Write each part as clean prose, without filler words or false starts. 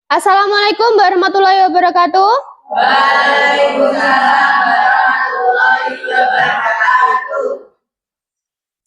Assalamualaikum warahmatullahi wabarakatuh. Waalaikumsalam warahmatullahi wabarakatuh.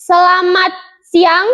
Selamat siang.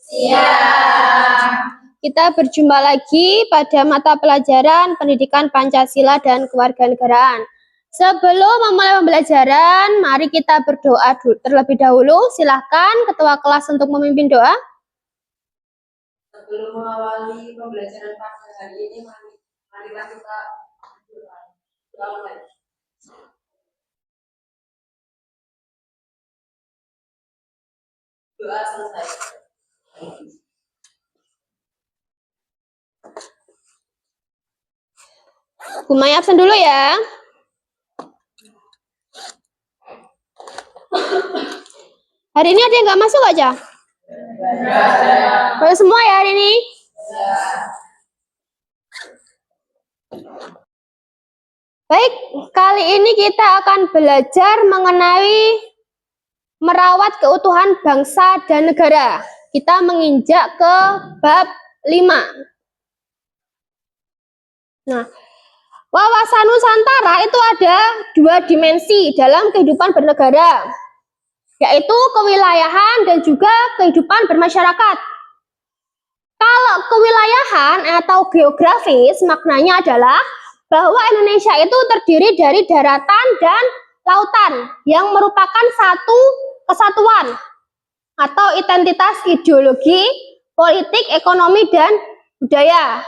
Siang. Kita berjumpa lagi pada mata pelajaran Pendidikan Pancasila dan Kewarganegaraan. Sebelum memulai pembelajaran, mari kita berdoa terlebih dahulu. Silahkan Ketua kelas untuk memimpin doa. Sebelum mengawali pembelajaran pada hari ini, marilah kita berdoa. Doa selesai. Bu Maya absen dulu ya. Hari ini ada yang nggak masuk aja? Boleh semua ya hari ini? Baik, kali ini kita akan belajar mengenai merawat keutuhan bangsa dan negara. Kita menginjak ke bab 5. Nah, wawasan Nusantara itu ada 2 dimensi dalam kehidupan bernegara, yaitu kewilayahan dan juga kehidupan bermasyarakat. Kalau kewilayahan atau geografis maknanya adalah bahwa Indonesia itu terdiri dari daratan dan lautan yang merupakan satu kesatuan atau identitas ideologi, politik, ekonomi, dan budaya.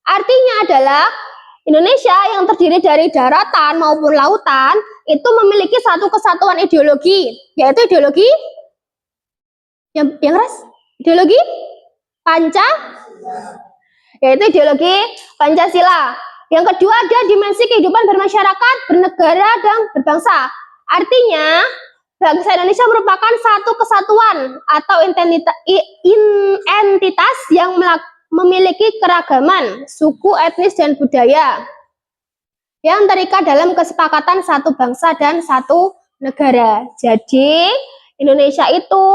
Artinya adalah Indonesia yang terdiri dari daratan maupun lautan itu memiliki satu kesatuan ideologi, yaitu ideologi ideologi yaitu ideologi Pancasila. Yang kedua ada dimensi kehidupan bermasyarakat, bernegara, dan berbangsa. Artinya bangsa Indonesia merupakan satu kesatuan atau entitas yang memiliki keragaman suku, etnis, dan budaya yang terikat dalam kesepakatan satu bangsa dan satu negara. Jadi Indonesia itu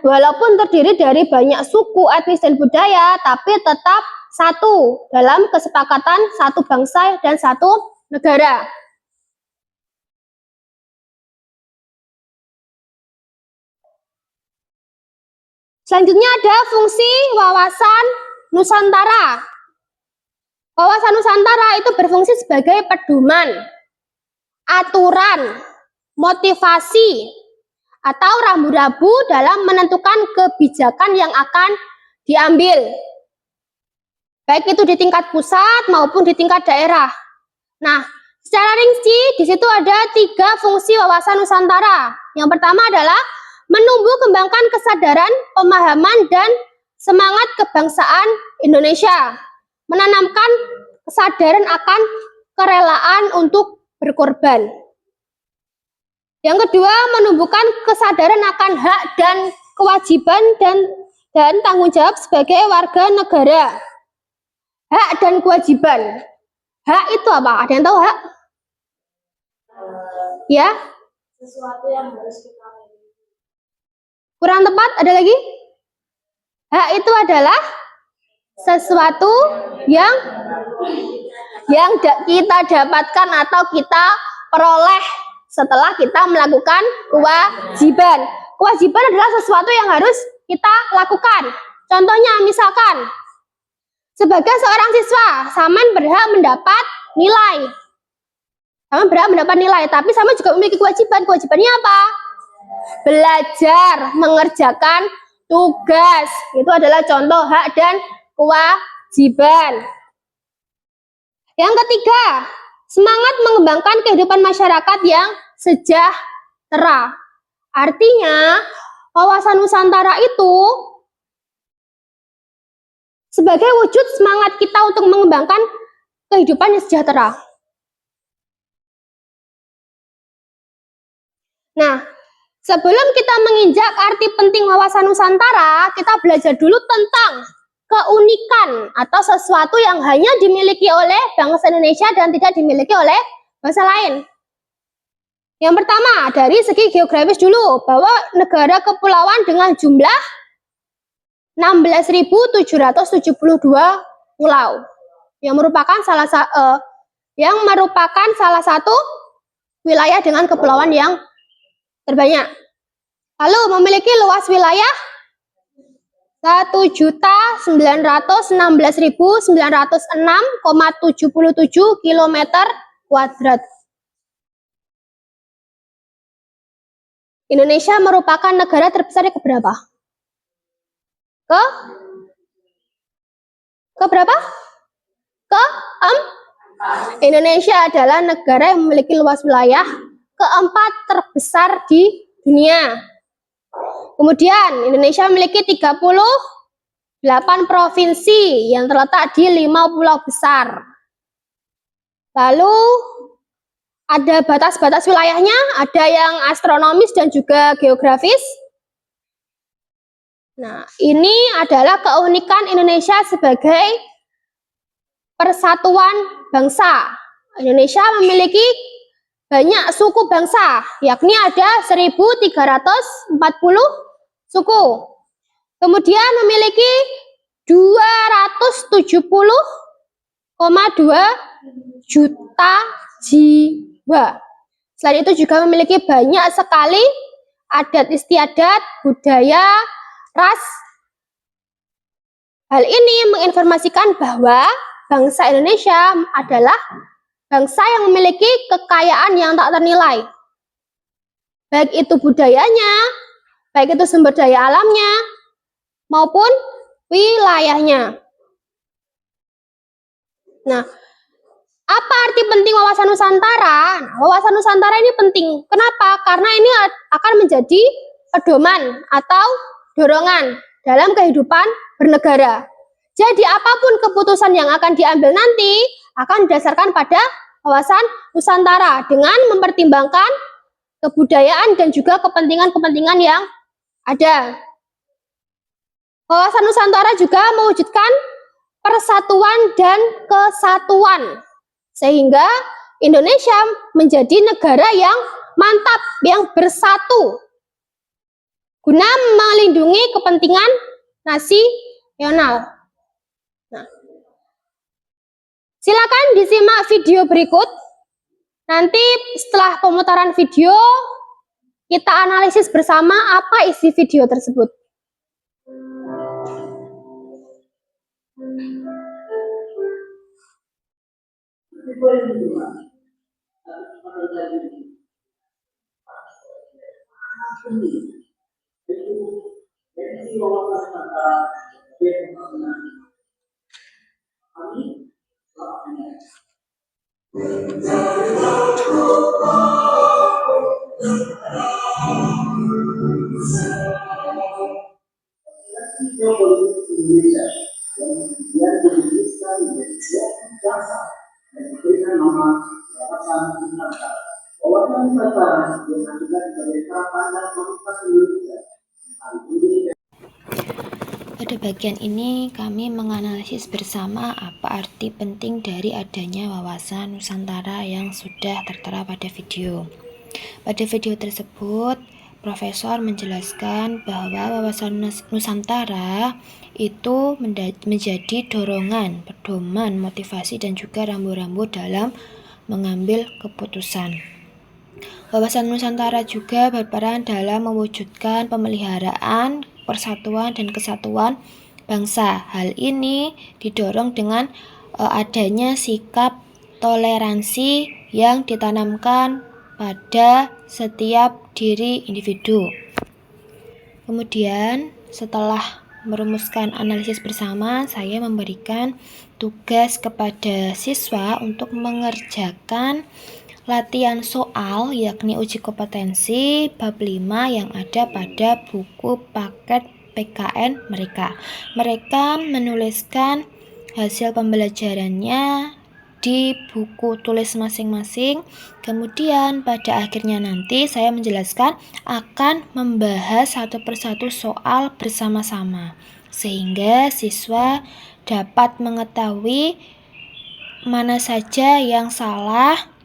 walaupun terdiri dari banyak suku, etnis, dan budaya, tapi tetap satu dalam kesepakatan satu bangsa dan satu negara. Selanjutnya ada fungsi wawasan Nusantara. Wawasan Nusantara itu berfungsi sebagai pedoman, aturan, motivasi, atau rambu-rambu dalam menentukan kebijakan yang akan diambil, baik itu di tingkat pusat maupun di tingkat daerah. Nah, secara rinci di situ ada 3 fungsi wawasan Nusantara. Yang pertama adalah menumbuh kembangkan kesadaran, pemahaman, dan semangat kebangsaan Indonesia, menanamkan kesadaran akan kerelaan untuk berkorban. Yang kedua, menumbuhkan kesadaran akan hak dan kewajiban dan tanggung jawab sebagai warga negara. Hak dan kewajiban. Hak itu apa? Ada yang tahu hak? Ya? Sesuatu yang harus kita miliki. Kurang tepat, ada lagi? Hak itu adalah sesuatu yang kita dapatkan atau kita peroleh setelah kita melakukan kewajiban. Kewajiban adalah sesuatu yang harus kita lakukan. Contohnya misalkan, sebagai seorang siswa, Saman berhak mendapat nilai. Saman berhak mendapat nilai, tapi Saman juga memiliki kewajiban. Kewajibannya apa? Belajar, mengerjakan tugas. Itu adalah contoh hak dan kewajiban. Yang ketiga, semangat mengembangkan kehidupan masyarakat yang sejahtera. Artinya, wawasan Nusantara itu sebagai wujud semangat kita untuk mengembangkan kehidupan yang sejahtera. Nah, sebelum kita menginjak arti penting wawasan Nusantara, kita belajar dulu tentang keunikan atau sesuatu yang hanya dimiliki oleh bangsa Indonesia dan tidak dimiliki oleh bangsa lain. Yang pertama, dari segi geografis dulu, bahwa negara kepulauan dengan jumlah 16.772 pulau yang merupakan salah satu wilayah dengan kepulauan yang terbanyak. Lalu memiliki luas wilayah 1.916.906,77 km kuadrat. Indonesia merupakan negara terbesar yang keberapa? Keberapa? Indonesia adalah negara yang memiliki luas wilayah keempat terbesar di dunia. Kemudian Indonesia memiliki 38 provinsi yang terletak di 5 pulau besar. Lalu ada batas-batas wilayahnya, ada yang astronomis dan juga geografis. Nah, ini adalah keunikan Indonesia sebagai persatuan bangsa. Indonesia memiliki banyak suku bangsa, yakni ada 1.340 suku. Kemudian memiliki 270,2 juta jiwa. Selain itu juga memiliki banyak sekali adat istiadat, budaya, ras. Hal ini menginformasikan bahwa bangsa Indonesia adalah bangsa yang memiliki kekayaan yang tak ternilai. Baik itu budayanya, baik itu sumber daya alamnya, maupun wilayahnya. Nah, apa arti penting wawasan Nusantara? Nah, wawasan Nusantara ini penting. Kenapa? Karena ini akan menjadi pedoman atau dorongan dalam kehidupan bernegara. Jadi apapun keputusan yang akan diambil nanti akan didasarkan pada wawasan Nusantara dengan mempertimbangkan kebudayaan dan juga kepentingan-kepentingan yang ada. Wawasan Nusantara juga mewujudkan persatuan dan kesatuan, sehingga Indonesia menjadi negara yang mantap, yang bersatu, guna melindungi kepentingan nasional. Nah, silakan disimak video berikut. Nanti setelah pemutaran video, kita analisis bersama apa isi video tersebut. Pada bagian ini kami menganalisis bersama apa arti penting dari adanya wawasan Nusantara yang sudah tertera pada video. Pada video tersebut, Profesor menjelaskan bahwa wawasan Nusantara itu menjadi dorongan, pedoman, motivasi, dan juga rambu-rambu dalam mengambil keputusan. Wawasan Nusantara juga berperan dalam mewujudkan pemeliharaan persatuan dan kesatuan bangsa. Hal ini didorong dengan adanya sikap toleransi yang ditanamkan pada setiap diri individu. Kemudian, setelah merumuskan analisis bersama, saya memberikan tugas kepada siswa untuk mengerjakan latihan soal, yakni uji kompetensi bab 5 yang ada pada buku paket PKN mereka. Mereka menuliskan hasil pembelajarannya di buku tulis masing-masing. Kemudian pada akhirnya nanti saya menjelaskan akan membahas satu persatu soal bersama-sama, sehingga siswa dapat mengetahui mana saja yang salah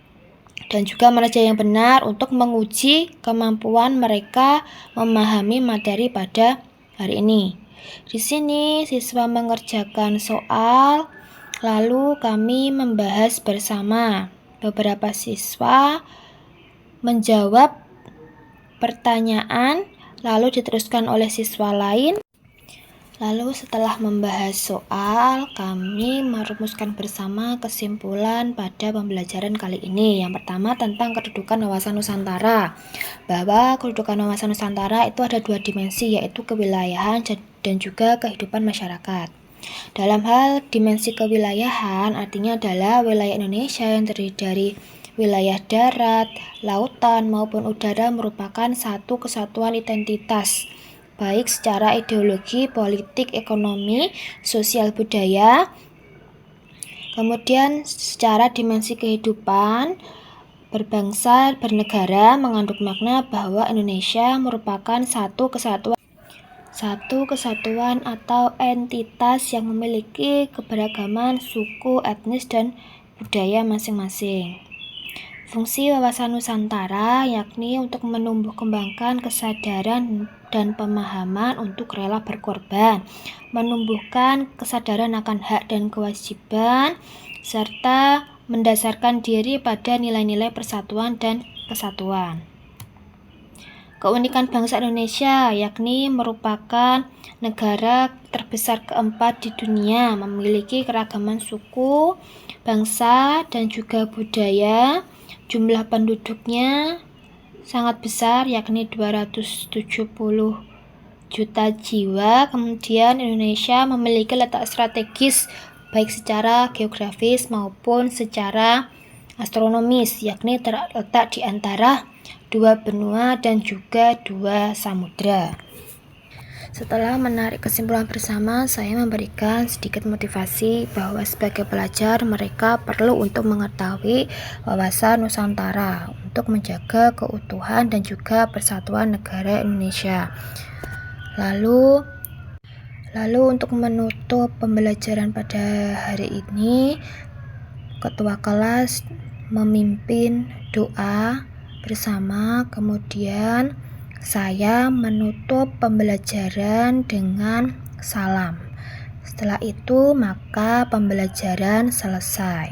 dan juga mana saja yang benar untuk menguji kemampuan mereka memahami materi pada hari ini. Di sini siswa mengerjakan soal Lalu kami membahas bersama. Beberapa siswa menjawab pertanyaan, lalu diteruskan oleh siswa lain. Lalu setelah membahas soal, kami merumuskan bersama kesimpulan pada pembelajaran kali ini. Yang pertama tentang kedudukan wawasan Nusantara. Bahwa kedudukan wawasan Nusantara itu ada 2 dimensi, yaitu kewilayahan dan juga kehidupan masyarakat. Dalam hal dimensi kewilayahan, artinya adalah wilayah Indonesia yang terdiri dari wilayah darat, lautan, maupun udara merupakan satu kesatuan identitas, baik secara ideologi, politik, ekonomi, sosial, budaya. Kemudian secara dimensi kehidupan berbangsa, bernegara mengandung makna bahwa Indonesia merupakan satu kesatuan atau entitas yang memiliki keberagaman suku, etnis, dan budaya masing-masing. Fungsi wawasan Nusantara yakni untuk menumbuh kembangkan kesadaran dan pemahaman untuk rela berkorban, menumbuhkan kesadaran akan hak dan kewajiban, serta mendasarkan diri pada nilai-nilai persatuan dan kesatuan. Keunikan bangsa Indonesia yakni merupakan negara terbesar keempat di dunia, memiliki keragaman suku, bangsa, dan juga budaya. Jumlah penduduknya sangat besar, yakni 270 juta jiwa. Kemudian Indonesia memiliki letak strategis baik secara geografis maupun secara astronomis, yakni terletak di antara 2 benua dan juga 2 samudra. Setelah menarik kesimpulan bersama, saya memberikan sedikit motivasi bahwa sebagai pelajar mereka perlu untuk mengetahui wawasan Nusantara untuk menjaga keutuhan dan juga persatuan negara Indonesia. Lalu untuk menutup pembelajaran pada hari ini, ketua kelas memimpin doa bersama, kemudian saya menutup pembelajaran dengan salam. Setelah itu maka pembelajaran selesai.